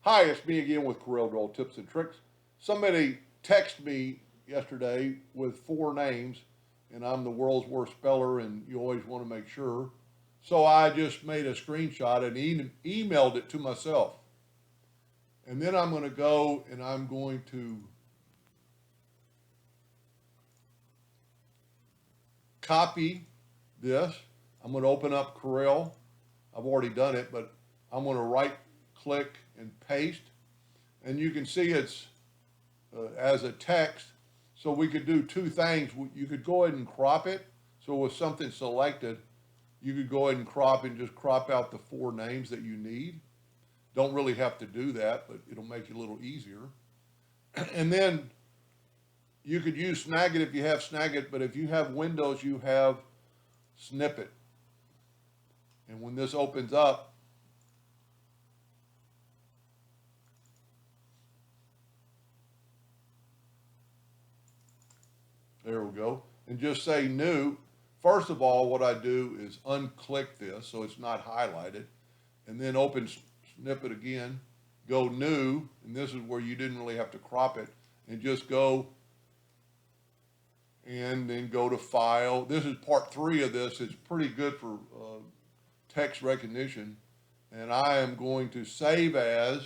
Hi, it's me again with Corel Draw tips and tricks. Somebody texted me yesterday with 4 names, and I'm the world's worst speller, and you always want to make sure. So I just made a screenshot and emailed it to myself. And then I'm going to go and I'm going to copy this. I'm going to open up Corel. I've already done it, but I'm going to right click and paste. And you can see it's as a text. So we could do two things. You could go ahead and crop it. So with something selected, you could go ahead and crop and just crop out the 4 names that you need. Don't really have to do that, but it'll make it a little easier. And then you could use Snagit if you have Snagit, but if you have Windows, you have Snippet. And when this opens up, there we go. And just say new. First of all, what I do is unclick this so it's not highlighted, and then open Snippet again, go new, and this is where you didn't really have to crop it, and just go and then go to file. This is part 3 of this. It's pretty good for text recognition, and I am going to save as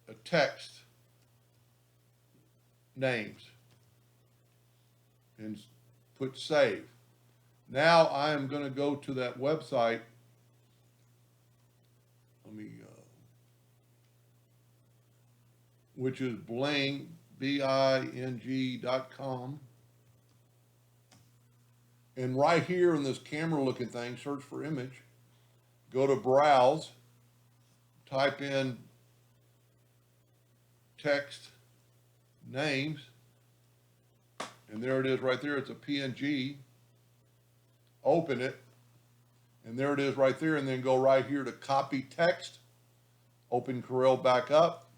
a text names and put save. Now I am going to go to that website. Let me, which is Bing, BING.com. And right here in this camera looking thing, search for image, go to browse, type in text names, and there it is right there. It's a PNG. Open it, and there it is right there. And then go right here to copy text. Open Corel back up.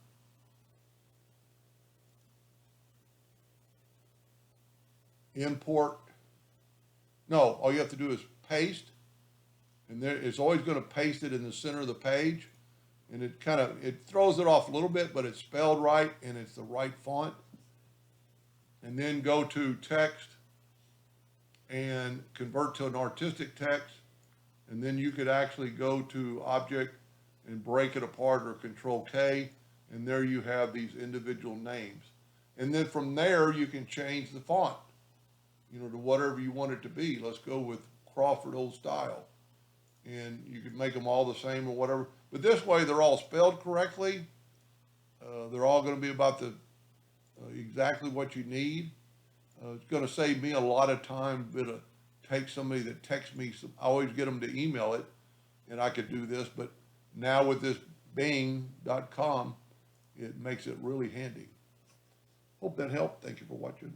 Import. No, all you have to do is paste, and there it's always going to paste it in the center of the page, and it throws it off a little bit, but it's spelled right and it's the right font. And then go to text and convert to an artistic text, and then you could actually go to object and break it apart, or Control K, and there you have these individual names. And then from there you can change the font, to whatever you want it to be. Let's go with Crawford Old Style, and you could make them all the same or whatever. But this way they're all spelled correctly. They're all going to be about the exactly what you need. It's going to save me a lot of time. But take somebody that texts me. I always get them to email it, and I could do this. But now with this Bing.com, it makes it really handy. Hope that helped. Thank you for watching.